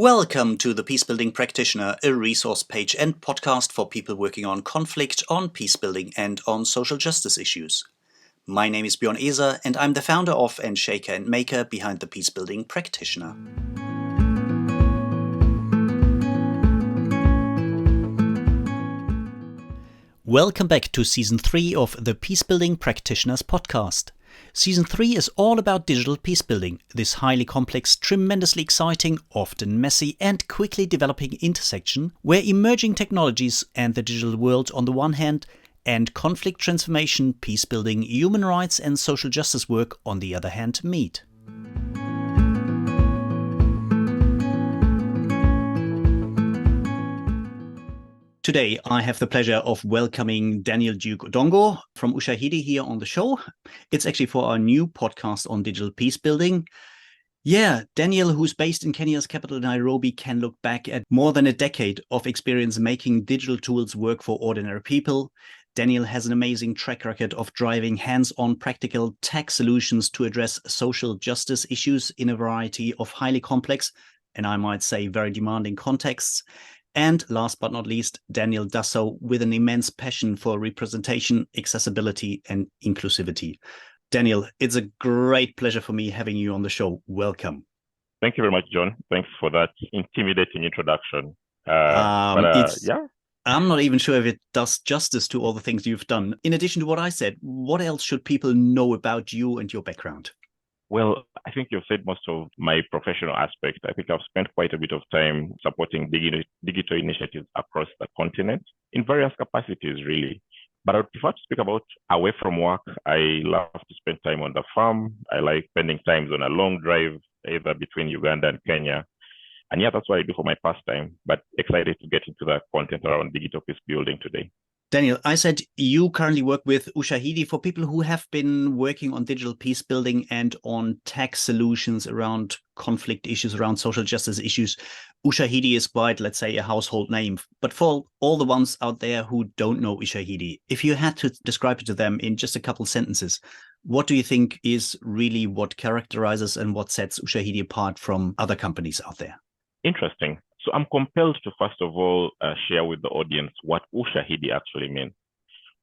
Welcome to the Peacebuilding Practitioner, a resource page and podcast for people working on conflict, on peacebuilding, and on social justice issues. My name is Björn Eser, and I'm the founder of and shaker and maker behind the Peacebuilding Practitioner. Welcome back to Season 3 of the Peacebuilding Practitioners podcast. Season 3 is all about digital peacebuilding, this highly complex, tremendously exciting, often messy and quickly developing intersection where emerging technologies and the digital world on the one hand and conflict transformation, peacebuilding, human rights and social justice work on the other hand meet. Today, I have the pleasure of welcoming Daniel Duke Odongo from Ushahidi here on the show. It's actually for our new podcast on digital peacebuilding. Yeah, Daniel, who's based in Kenya's capital, Nairobi, can look back at more than a decade of experience making digital tools work for ordinary people. Daniel has an amazing track record of driving hands-on practical tech solutions to address social justice issues in a variety of highly complex, and I might say very demanding contexts. And last but not least, Daniel does so with an immense passion for representation, accessibility, and inclusivity. Daniel, it's a great pleasure for me having you on the show. Welcome. Thank you very much, John. Thanks for that intimidating introduction. I'm not even sure if it does justice to all the things you've done. In addition to what I said, what else should people know about you and your background? Well, I think you've said most of my professional aspect. I think I've spent quite a bit of time supporting digital initiatives across the continent in various capacities, really. But I would prefer to speak about away from work. I love to spend time on the farm. I like spending times on a long drive, either between Uganda and Kenya. And yeah, that's what I do for my pastime, but excited to get into the content around digital peace building today. Daniel, I said you currently work with Ushahidi. For people who have been working on digital peace building and on tech solutions around conflict issues, around social justice issues, Ushahidi is quite, let's say, a household name. But for all the ones out there who don't know Ushahidi, if you had to describe it to them in just a couple sentences, what do you think is really what characterizes and what sets Ushahidi apart from other companies out there? Interesting. So I'm compelled to, first of all, share with the audience what Ushahidi actually means.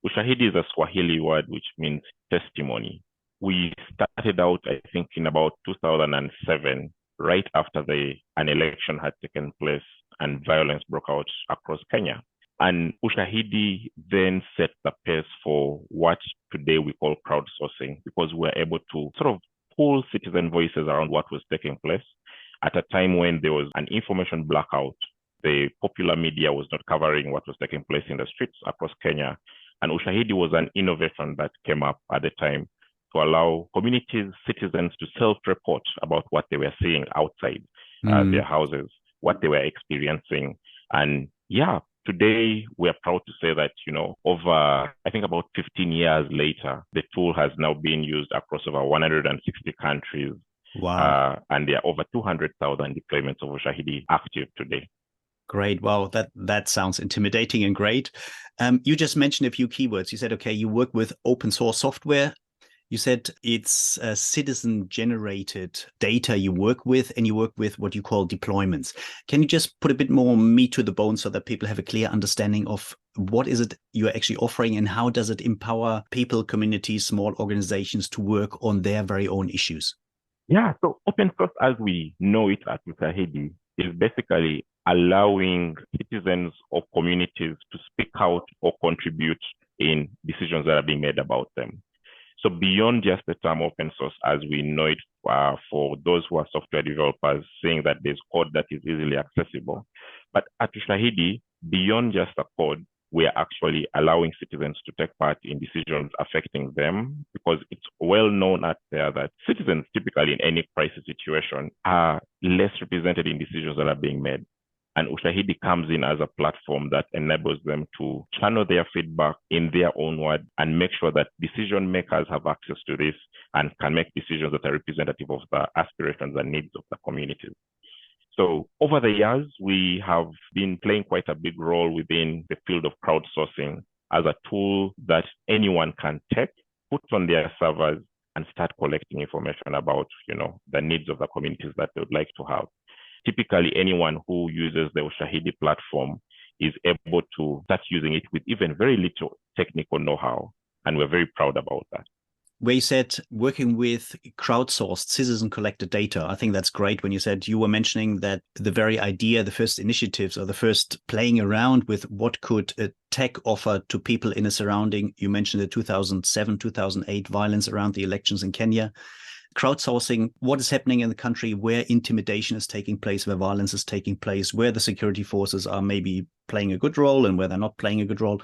Ushahidi is a Swahili word which means testimony. We started out, I think, in about 2007, right after an election had taken place and violence broke out across Kenya. And Ushahidi then set the pace for what today we call crowdsourcing, because we were able to sort of pull citizen voices around what was taking place. At a time when there was an information blackout, the popular media was not covering what was taking place in the streets across Kenya. And Ushahidi was an innovation that came up at the time to allow communities, citizens to self-report about what they were seeing outside their houses, what they were experiencing. And yeah, today we are proud to say that, over, I think about 15 years later, the tool has now been used across over 160 countries. Wow. And there are over 200,000 deployments of Ushahidi active today. Great. Wow, that sounds intimidating and great. You just mentioned a few keywords. You said, okay, you work with open source software. You said it's citizen-generated data you work with, and you work with what you call deployments. Can you just put a bit more meat to the bone so that people have a clear understanding of what is it you're actually offering and how does it empower people, communities, small organizations to work on their very own issues? Yeah, so open source as we know it at Ushahidi is basically allowing citizens or communities to speak out or contribute in decisions that are being made about them. So beyond just the term open source as we know it for those who are software developers, saying that there's code that is easily accessible. But at Ushahidi, beyond just the code, we are actually allowing citizens to take part in decisions affecting them, because it's well known out there that citizens typically in any crisis situation are less represented in decisions that are being made. And Ushahidi comes in as a platform that enables them to channel their feedback in their own words and make sure that decision makers have access to this and can make decisions that are representative of the aspirations and needs of the communities. So over the years, we have been playing quite a big role within the field of crowdsourcing as a tool that anyone can take, put on their servers, and start collecting information about, the needs of the communities that they would like to have. typically anyone who uses the Ushahidi platform is able to start using it with even very little technical know-how. And we're very proud about that. Where you said working with crowdsourced citizen-collected data, I think that's great. When you were mentioning that the very idea, the first initiatives or the first playing around with what could a tech offer to people in a surrounding, you mentioned the 2007, 2008 violence around the elections in Kenya. Crowdsourcing what is happening in the country, where intimidation is taking place, where violence is taking place, where the security forces are maybe playing a good role and where they're not playing a good role.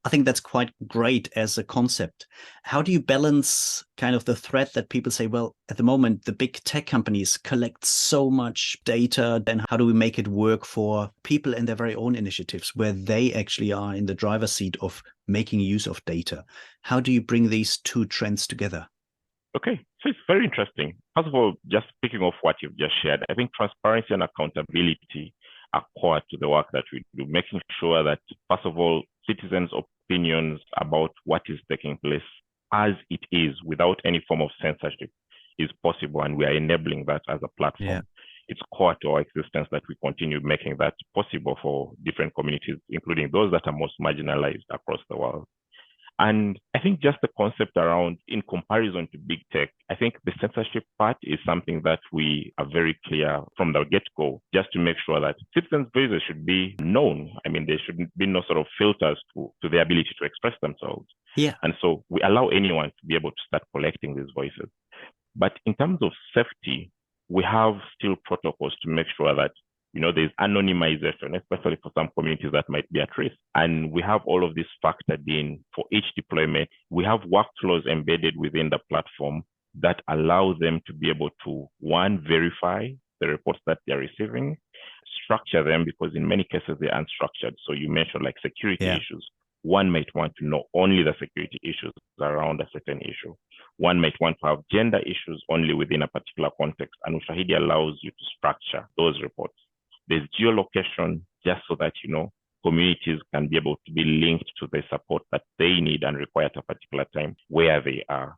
I think that's quite great as a concept. How do you balance kind of the threat that people say, well, at the moment, the big tech companies collect so much data, then how do we make it work for people in their very own initiatives where they actually are in the driver's seat of making use of data? How do you bring these two trends together? Okay, so it's very interesting. First of all, just picking off what you've just shared, I think transparency and accountability are core to the work that we do, making sure that, first of all, citizens' opinions about what is taking place as it is without any form of censorship is possible, and we are enabling that as a platform. Yeah. It's core to our existence that we continue making that possible for different communities, including those that are most marginalized across the world. And I think just the concept around, in comparison to big tech, I think the censorship part is something that we are very clear from the get-go, just to make sure that citizens' voices should be known. I mean, there shouldn't be no sort of filters to their ability to express themselves. Yeah. And so we allow anyone to be able to start collecting these voices. But in terms of safety, we have still protocols to make sure that there's anonymization, especially for some communities that might be at risk. And we have all of this factored in for each deployment. We have workflows embedded within the platform that allow them to be able to, one, verify the reports that they're receiving, structure them, because in many cases they're unstructured. So you mentioned like security issues. One might want to know only the security issues around a certain issue. One might want to have gender issues only within a particular context. And Ushahidi allows you to structure those reports. There's geolocation, just so that, communities can be able to be linked to the support that they need and require at a particular time where they are.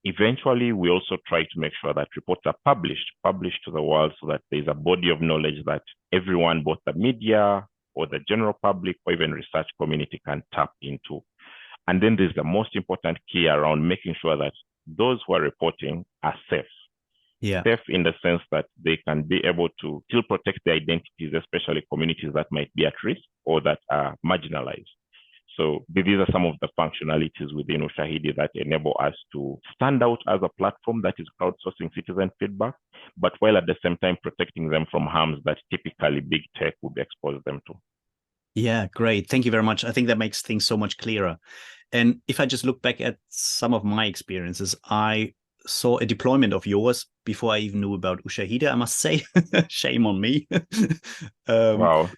Eventually, we also try to make sure that reports are published to the world, so that there's a body of knowledge that everyone, both the media or the general public or even research community, can tap into. And then there's the most important key around making sure that those who are reporting are safe. Yeah. Safe in the sense that they can be able to still protect their identities, especially communities that might be at risk or that are marginalized. So these are some of the functionalities within Ushahidi that enable us to stand out as a platform that is crowdsourcing citizen feedback, but while at the same time protecting them from harms that typically big tech would expose them to. Yeah, great. Thank you very much. I think that makes things so much clearer. And if I just look back at some of my experiences, I saw a deployment of yours before I even knew about Ushahidi, I must say. Shame on me. Wow.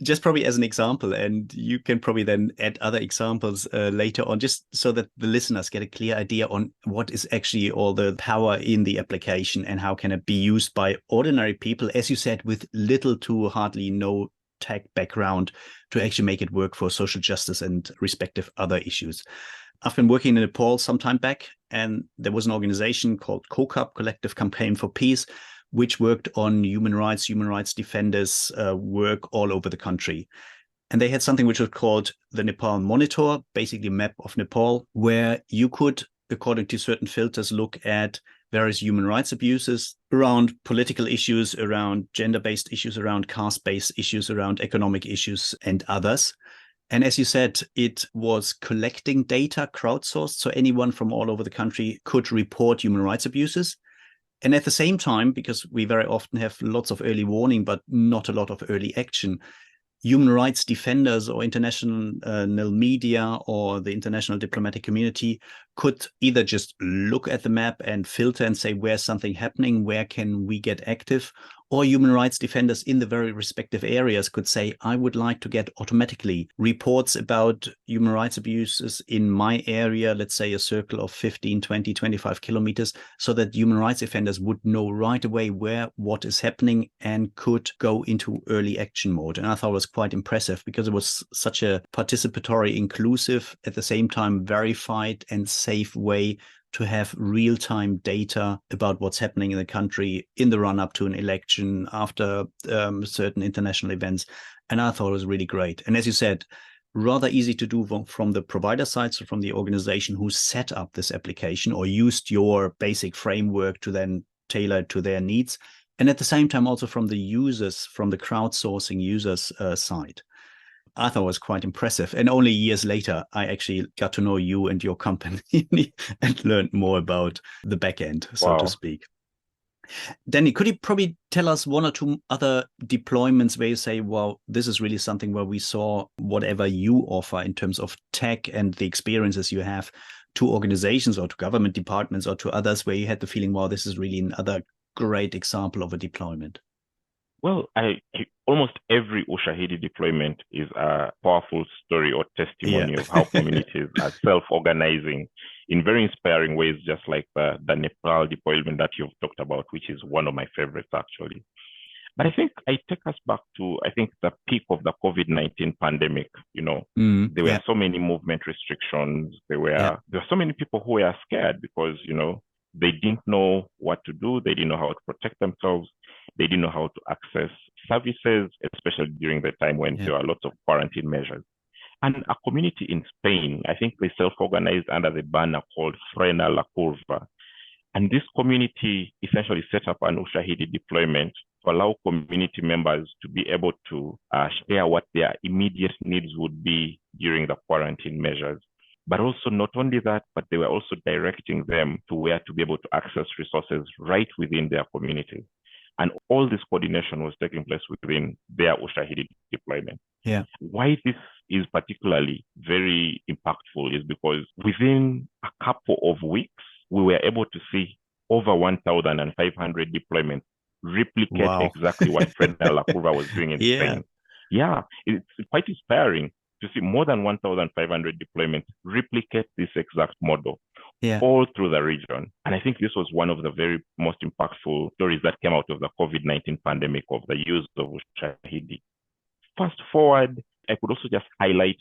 Just probably as an example, and you can probably then add other examples later on, just so that the listeners get a clear idea on what is actually all the power in the application and how can it be used by ordinary people, as you said, with little to hardly no tech background, to actually make it work for social justice and respective other issues. I've been working in Nepal some time back, and there was an organization called COCAP, Collective Campaign for Peace, which worked on human rights defenders work all over the country. And they had something which was called the Nepal Monitor, basically a map of Nepal, where you could, according to certain filters, look at various human rights abuses around political issues, around gender-based issues, around caste-based issues, around economic issues, and others. And as you said, it was collecting data, crowdsourced, so anyone from all over the country could report human rights abuses. And at the same time, because we very often have lots of early warning, but not a lot of early action, human rights defenders or international media or the international diplomatic community could either just look at the map and filter and say, where's something happening, where can we get active? Or human rights defenders in the very respective areas could say, I would like to get automatically reports about human rights abuses in my area, let's say a circle of 15, 20, 25 kilometers, so that human rights defenders would know right away what is happening and could go into early action mode. And I thought it was quite impressive because it was such a participatory, inclusive, at the same time verified and safe way to have real-time data about what's happening in the country in the run-up to an election, after certain international events. And I thought it was really great. And as you said, rather easy to do from the provider side, so from the organization who set up this application or used your basic framework to then tailor it to their needs. And at the same time, also from the users, from the crowdsourcing users side. I thought it was quite impressive. And only years later, I actually got to know you and your company and learned more about the back end, so to speak. Danny, could you probably tell us one or two other deployments where you say, well, this is really something where we saw whatever you offer in terms of tech and the experiences you have to organizations or to government departments or to others where you had the feeling, wow, this is really another great example of a deployment? Well, almost every Ushahidi deployment is a powerful story or testimony of how communities are self-organizing in very inspiring ways, just like the Nepal deployment that you've talked about, which is one of my favorites, actually. But I think I take us back to, the peak of the COVID-19 pandemic. There were so many movement restrictions. There were so many people who were scared because, they didn't know what to do. They didn't know how to protect themselves. They didn't know how to access services, especially during the time when there were lots of quarantine measures. And a community in Spain, I think they self-organized under the banner called Frena la Curva. And this community essentially set up an Ushahidi deployment to allow community members to be able to share what their immediate needs would be during the quarantine measures. But also not only that, but they were also directing them to where to be able to access resources right within their communities. And all this coordination was taking place within their Ushahidi deployment. Why this is particularly very impactful is because within a couple of weeks, we were able to see over 1,500 deployments replicate exactly what Frena la Curva was doing in Spain. It's quite inspiring to see more than 1,500 deployments replicate this exact model all through the region. And I think this was one of the very most impactful stories that came out of the COVID-19 pandemic of the use of Ushahidi. Fast forward, I could also just highlight,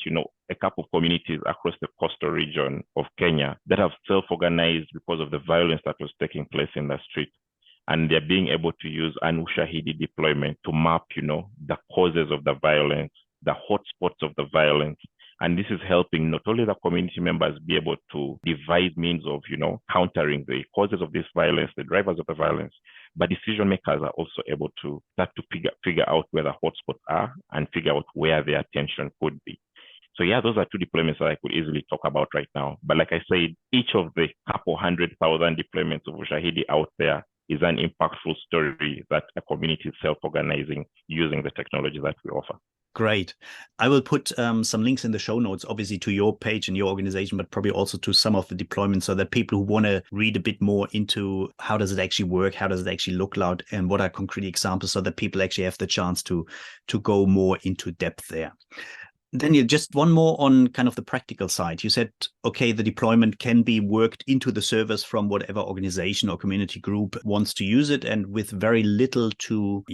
a couple of communities across the coastal region of Kenya that have self-organized because of the violence that was taking place in the street. And they're being able to use an Ushahidi deployment to map, the causes of the violence, the hotspots of the violence. And this is helping not only the community members be able to devise means of, countering the causes of this violence, the drivers of the violence, but decision makers are also able to start to figure out where the hotspots are and figure out where their attention could be. So those are two deployments that I could easily talk about right now. But like I said, each of the couple 100,000 deployments of Ushahidi out there is an impactful story that a community is self-organizing using the technology that we offer. Great. I will put some links in the show notes, obviously to your page and your organization, but probably also to some of the deployments so that people who want to read a bit more into how does it actually work, how does it actually look like, and what are concrete examples so that people actually have the chance to go more into depth there. Daniel, just one more on kind of the practical side. You said, okay, the deployment can be worked into the servers from whatever organization or community group wants to use it, and with very little to,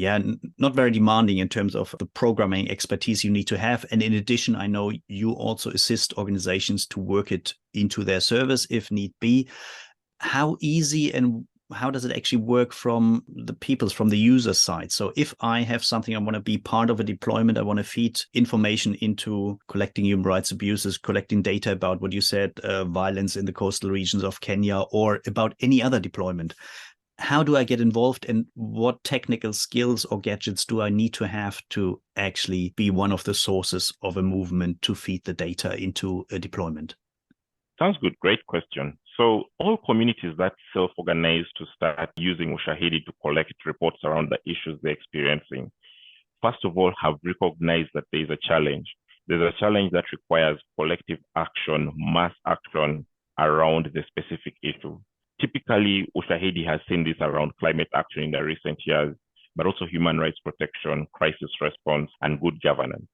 not very demanding in terms of the programming expertise you need to have. And in addition, I know you also assist organizations to work it into their servers if need be. How easy and how does it actually work from the user side? So if I have something, I want to be part of a deployment, I want to feed information into collecting human rights abuses, collecting data about what you said, violence in the coastal regions of Kenya, or about any other deployment. How do I get involved, and what technical skills or gadgets do I need to have to actually be one of the sources of a movement to feed the data into a deployment? Sounds good. Great question. So all communities that self-organize to start using Ushahidi to collect reports around the issues they're experiencing, first of all, have recognized that there is a challenge. There's a challenge that requires collective action, mass action around the specific issue. Typically, Ushahidi has seen this around climate action in the recent years, but also human rights protection, crisis response, and good governance.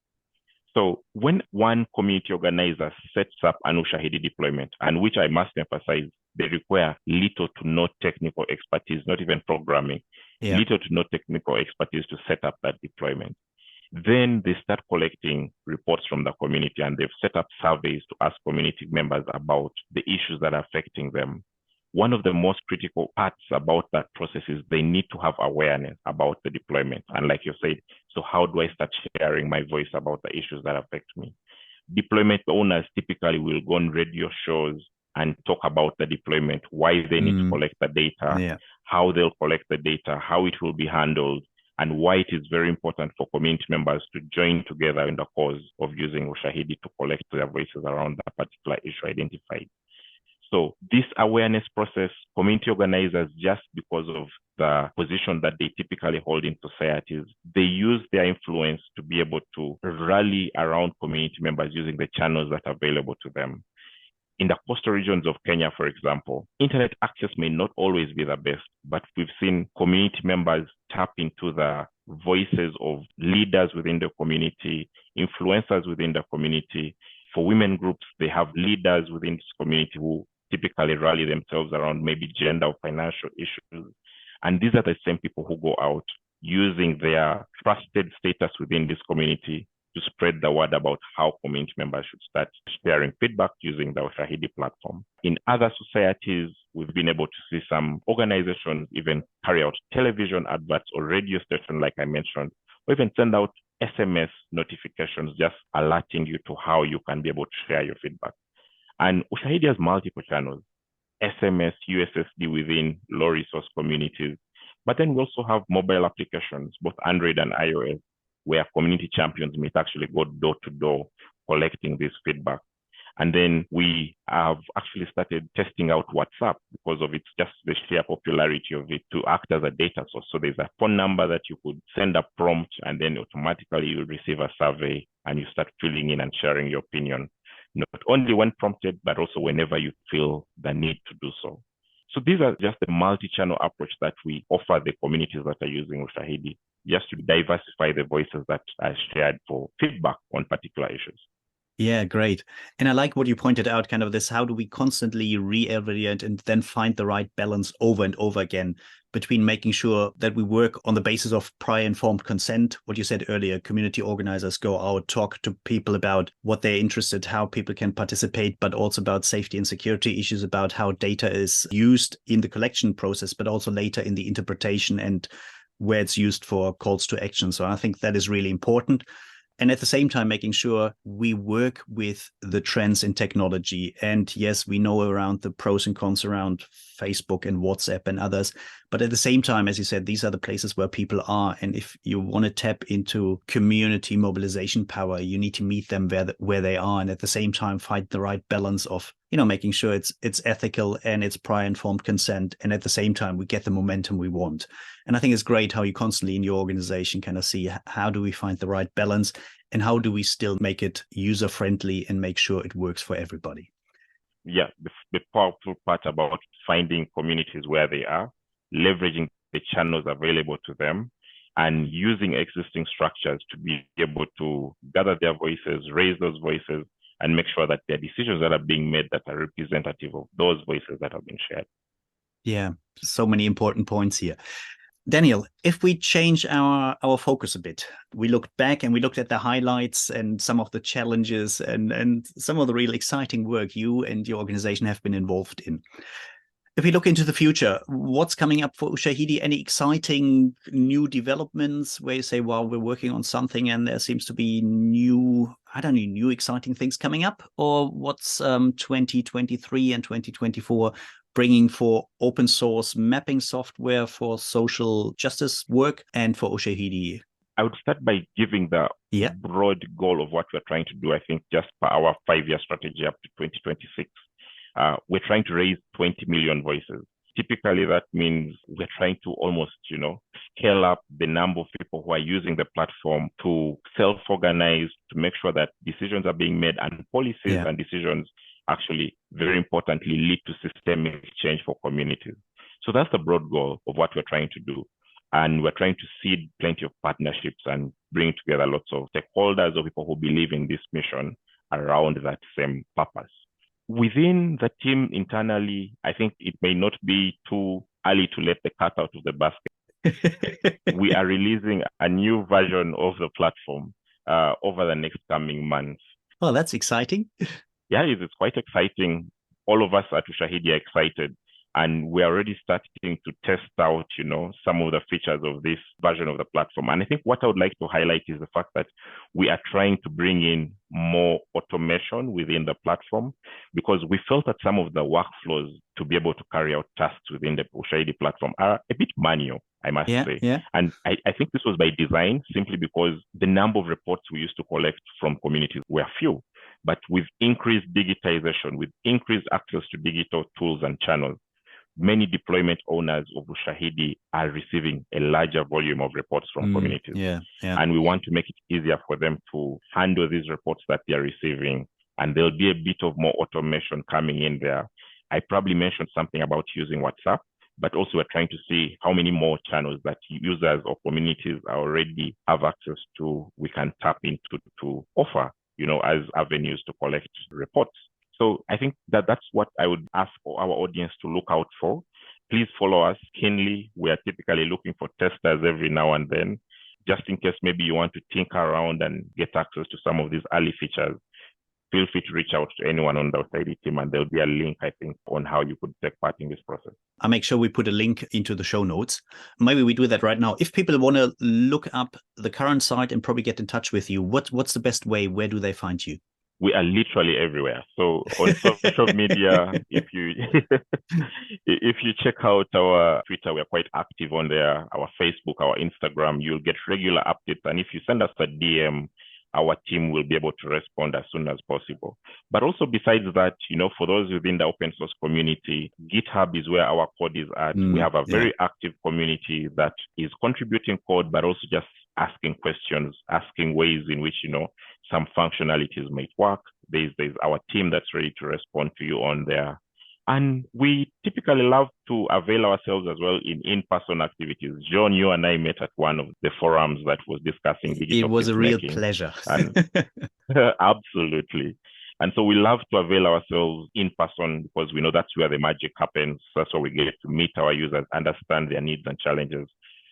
So when one community organizer sets up an Ushahidi deployment, and which I must emphasize, they require little to no technical expertise, not even programming, little to no technical expertise to set up that deployment. Then they start collecting reports from the community, and they've set up surveys to ask community members about the issues that are affecting them. one of the most critical parts about that process is they need to have awareness about the deployment. And like you said, so how do I start sharing my voice about the issues that affect me? Deployment owners typically will go on radio shows and talk about the deployment, why they need to collect the data, how they'll collect the data, how it will be handled, and why it is very important for community members to join together in the cause of using Ushahidi to collect their voices around that particular issue identified. So this awareness process, community organizers, just because of the position that they typically hold in societies, they use their influence to be able to rally around community members using the channels that are available to them. In the coastal regions of Kenya, for example, internet access may not always be the best, but we've seen community members tap into the voices of leaders within the community, influencers within the community. For women groups, they have leaders within this community who typically rally themselves around maybe gender or financial issues. And these are the same people who go out using their trusted status within this community to spread the word about how community members should start sharing feedback using the Ushahidi platform. In other societies, we've been able to see some organizations even carry out television adverts or radio stations, like I mentioned, or even send out SMS notifications just alerting you to how you can be able to share your feedback. And Ushahidi has multiple channels, SMS, USSD within low resource communities. But then we also have mobile applications, both Android and iOS, where community champions may actually go door to door collecting this feedback. And then we have actually started testing out WhatsApp because of its just the sheer popularity of it to act as a data source. So there's a phone number that you could send a prompt and then automatically you'll receive a survey and you start filling in and sharing your opinion, not only when prompted, but also whenever you feel the need to do so. So these are just the multi-channel approach that we offer the communities that are using Ushahidi, just to diversify the voices that are shared for feedback on particular issues. Yeah, great. And I like what you pointed out, kind of this, how do we constantly re-evaluate and then find the right balance over and over again between making sure that we work on the basis of prior informed consent. What you said earlier, community organizers go out, talk to people about what they're interested, how people can participate, but also about safety and security issues, about how data is used in the collection process, but also later in the interpretation and where it's used for calls to action. So I think that is really important. And at the same time, making sure we work with the trends in technology. And yes, we know around the pros and cons around Facebook and WhatsApp and others. But at the same time, as you said, these are the places where people are. And if you want to tap into community mobilization power, you need to meet them where they are. And at the same time, find the right balance of, making sure it's ethical and it's prior informed consent. And at the same time, we get the momentum we want. And I think it's great how you constantly in your organization kind of see how do we find the right balance and how do we still make it user friendly and make sure it works for everybody. Yeah, the powerful part about finding communities where they are, leveraging the channels available to them, and using existing structures to be able to gather their voices, raise those voices, and make sure that there are decisions that are being made that are representative of those voices that have been shared. Yeah, so many important points here. Daniel, if we change our focus a bit, we looked back and we looked at the highlights and some of the challenges and some of the really exciting work you and your organization have been involved in. If we look into the future, what's coming up for Ushahidi? Any exciting new developments where you say, well, we're working on something and there seems to be new exciting things coming up? Or what's 2023 and 2024 bringing for open source mapping software for social justice work and for Ushahidi? I would start by giving the broad goal of what we're trying to do. I think just for our 5-year strategy up to 2026. We're trying to raise 20 million voices. Typically, that means we're trying to almost, scale up the number of people who are using the platform to self-organize, to make sure that decisions are being made and policies and decisions actually, very importantly, lead to systemic change for communities. So that's the broad goal of what we're trying to do. And we're trying to seed plenty of partnerships and bring together lots of stakeholders or people who believe in this mission around that same purpose. Within the team internally, I think it may not be too early to let the cat out of the basket. We are releasing a new version of the platform over the next coming months. Oh, that's exciting. Yeah, it's quite exciting. All of us at Ushahidi are excited And we're already starting to test out, some of the features of this version of the platform. And I think what I would like to highlight is the fact that we are trying to bring in more automation within the platform, because we felt that some of the workflows to be able to carry out tasks within the Ushahidi platform are a bit manual, I must say. Yeah. And I think this was by design, simply because the number of reports we used to collect from communities were few. But with increased digitization, with increased access to digital tools and channels, many deployment owners of Ushahidi are receiving a larger volume of reports from communities. Yeah. And we want to make it easier for them to handle these reports that they are receiving. And there'll be a bit of more automation coming in there. I probably mentioned something about using WhatsApp, but also we're trying to see how many more channels that users or communities already have access to, we can tap into to offer, as avenues to collect reports. So I think that that's what I would ask our audience to look out for. Please follow us keenly. We are typically looking for testers every now and then, just in case maybe you want to tinker around and get access to some of these early features. Feel free to reach out to anyone on the Ushahidi team, and there'll be a link, I think, on how you could take part in this process. I'll make sure we put a link into the show notes. Maybe we do that right now. If people want to look up the current site and probably get in touch with you, what's the best way? Where do they find you? We are literally everywhere. So on social media, if you check out our Twitter, we're quite active on there. Our Facebook, our Instagram, you'll get regular updates. And if you send us a DM, our team will be able to respond as soon as possible. But also besides that, for those within the open source community, GitHub is where our code is at. We have a very active community that is contributing code, but also just asking questions, asking ways in which, some functionalities might work. There's our team that's ready to respond to you on there. And we typically love to avail ourselves as well in-person activities. John, you and I met at one of the forums that was discussing digital. It was a real pleasure. And absolutely. And so we love to avail ourselves in person, because we know that's where the magic happens. That's where we get to meet our users, understand their needs and challenges.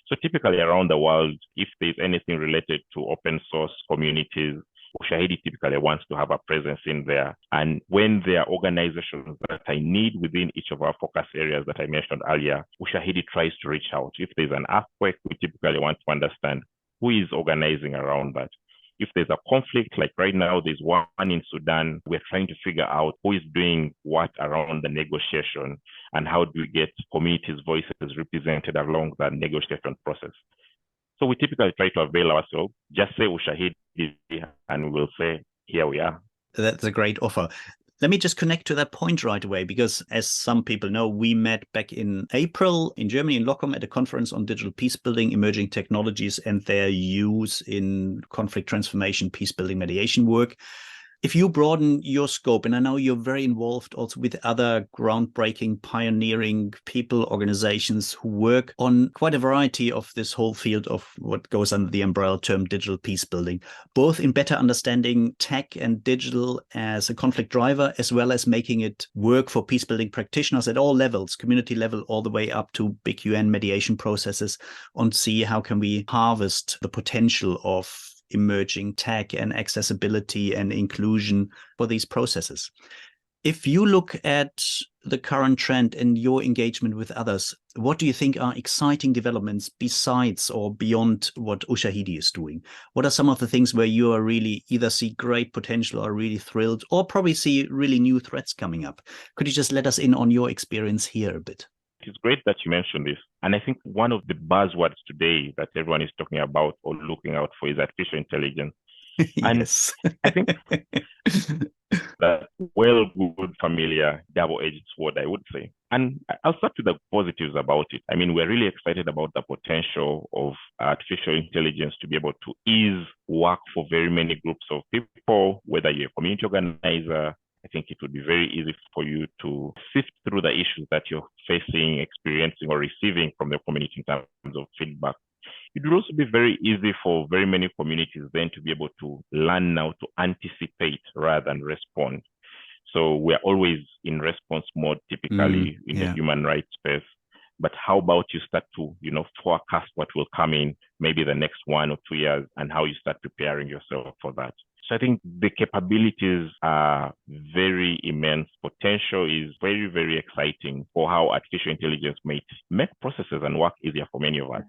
So typically around the world, if there's anything related to open source communities, Ushahidi typically wants to have a presence in there. And when there are organizations that I need within each of our focus areas that I mentioned earlier, Ushahidi tries to reach out. If there's an earthquake, we typically want to understand who is organizing around that. If there's a conflict, like right now, there's one in Sudan, we're trying to figure out who is doing what around the negotiation, and how do we get communities' voices represented along that negotiation process. So we typically try to avail ourselves, just say Ushahidi, and we'll say, here we are. That's a great offer. Let me just connect to that point right away, because as some people know, we met back in April in Germany, in Loccum, at a conference on digital peacebuilding, emerging technologies, and their use in conflict transformation, peacebuilding, mediation work. If you broaden your scope, and I know you're very involved also with other groundbreaking, pioneering people, organizations who work on quite a variety of this whole field of what goes under the umbrella term digital peacebuilding, both in better understanding tech and digital as a conflict driver, as well as making it work for peacebuilding practitioners at all levels, community level, all the way up to big UN mediation processes, on see how can we harvest the potential of emerging tech and accessibility and inclusion for these processes. If you look at the current trend and your engagement with others, what do you think are exciting developments besides or beyond what Ushahidi is doing? What are some of the things where you are really either see great potential or really thrilled, or probably see really new threats coming up? Could you just let us in on your experience here a bit? It's great that you mentioned this. And I think one of the buzzwords today that everyone is talking about or looking out for is artificial intelligence. Yes. And I think that good, familiar, double-edged sword, I would say. And I'll start with the positives about it. I mean, we're really excited about the potential of artificial intelligence to be able to ease work for very many groups of people, whether you're a community organizer. I think it would be very easy for you to sift through the issues that you're facing, experiencing, or receiving from the community in terms of feedback. It would also be very easy for very many communities then to be able to learn now to anticipate rather than respond. So we're always in response mode, typically in the human rights space. But how about you start to, forecast what will come in maybe the next 1 or 2 years, and how you start preparing yourself for that? So I think the capabilities are very immense. Potential is very, very exciting for how artificial intelligence might make processes and work easier for many of us.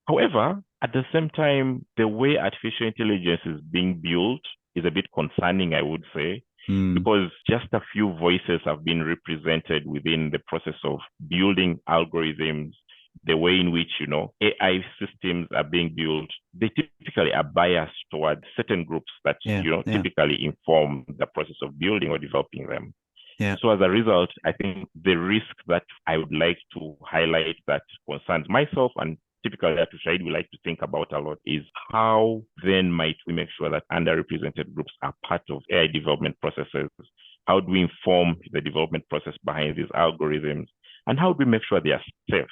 However, at the same time, the way artificial intelligence is being built is a bit concerning, I would say, because just a few voices have been represented within the process of building algorithms, the way in which, AI systems are being built. They typically are biased towards certain groups that, typically inform the process of building or developing them. Yeah. So as a result, I think the risk that I would like to highlight that concerns myself and typically at Ushahidi we like to think about a lot is how then might we make sure that underrepresented groups are part of AI development processes? How do we inform the development process behind these algorithms? And how do we make sure they are safe?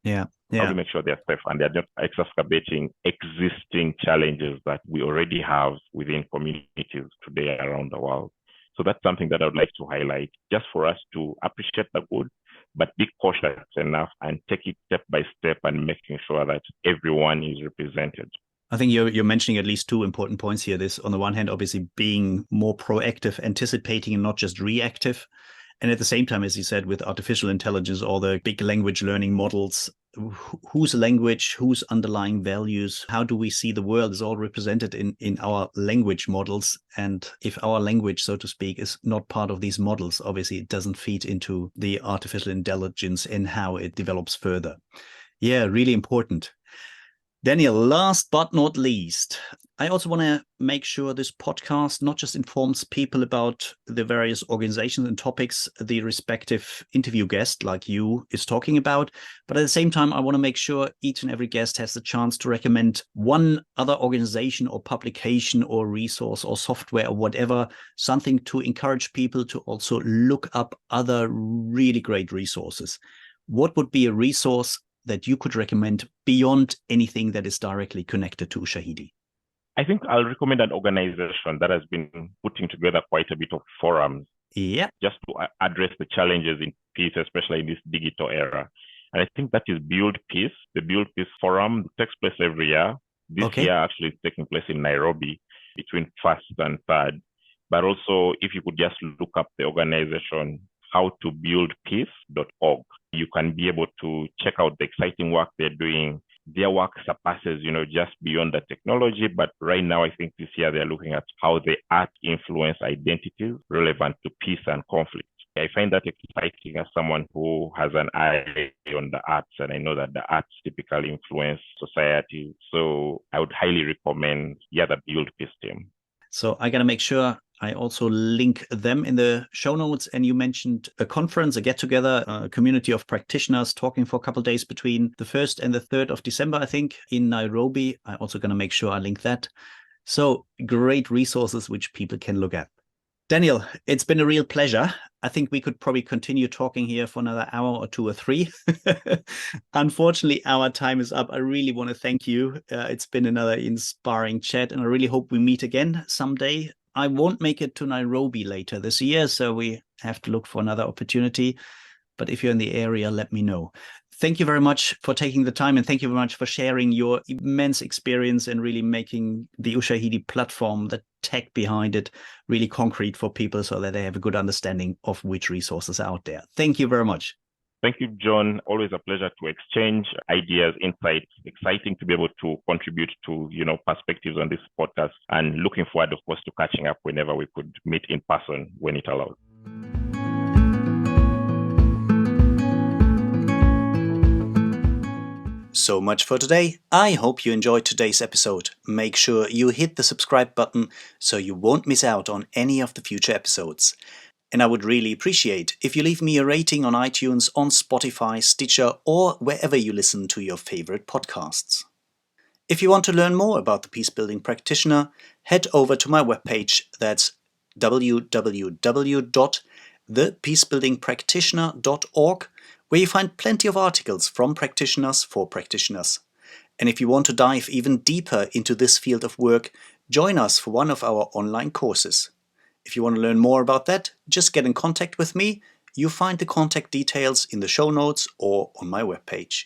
Yeah. How do we make sure they're safe and they're not exacerbating existing challenges that we already have within communities today around the world? So that's something that I would like to highlight, just for us to appreciate the good, but be cautious enough and take it step by step and making sure that everyone is represented. I think you're mentioning at least two important points here. This, on the one hand, obviously being more proactive, anticipating and not just reactive. And at the same time, as you said, with artificial intelligence or the big language learning models, whose language, whose underlying values, how do we see the world is all represented in our language models. And if our language, so to speak, is not part of these models, obviously it doesn't feed into the artificial intelligence and how it develops further. Yeah, really important. Daniel, last but not least, I also want to make sure this podcast not just informs people about the various organizations and topics the respective interview guest like you is talking about, but at the same time, I want to make sure each and every guest has the chance to recommend one other organization or publication or resource or software or whatever, something to encourage people to also look up other really great resources. What would be a resource that you could recommend beyond anything that is directly connected to Ushahidi? I think I'll recommend an organization that has been putting together quite a bit of forums, just to address the challenges in peace, especially in this digital era. And I think that is Build Peace. The Build Peace Forum takes place every year. This year actually is taking place in Nairobi between 1st and 3rd. But also, if you could just look up the organization, howtobuildpeace.org. You can be able to check out the exciting work they're doing. Their work surpasses, just beyond the technology. But right now, I think this year they're looking at how the art influence identities relevant to peace and conflict. I find that exciting as someone who has an eye on the arts, and I know that the arts typically influence society. So I would highly recommend the Build Peace team. So I got to make sure I also link them in the show notes. And you mentioned a conference, a get-together, a community of practitioners talking for a couple of days between the 1st and the 3rd of December, I think, in Nairobi. I'm also going to make sure I link that. So great resources which people can look at. Daniel, it's been a real pleasure. I think we could probably continue talking here for another hour or 2 or 3. Unfortunately, our time is up. I really want to thank you. It's been another inspiring chat, and I really hope we meet again someday. I won't make it to Nairobi later this year, so we have to look for another opportunity. But if you're in the area, let me know. Thank you very much for taking the time, and thank you very much for sharing your immense experience and really making the Ushahidi platform, the tech behind it, really concrete for people so that they have a good understanding of which resources are out there. Thank you very much. Thank you, John. Always a pleasure to exchange ideas, insights. Exciting to be able to contribute to, perspectives on this podcast, and looking forward, of course, to catching up whenever we could meet in person when it allows. So much for today. I hope you enjoyed today's episode. Make sure you hit the subscribe button so you won't miss out on any of the future episodes. And I would really appreciate if you leave me a rating on iTunes, on Spotify, Stitcher, or wherever you listen to your favorite podcasts. If you want to learn more about the Peacebuilding Practitioner, head over to my webpage. That's www.thepeacebuildingpractitioner.org, where you find plenty of articles from practitioners for practitioners. And if you want to dive even deeper into this field of work, join us for one of our online courses. If you want to learn more about that, just get in contact with me. You find the contact details in the show notes or on my webpage.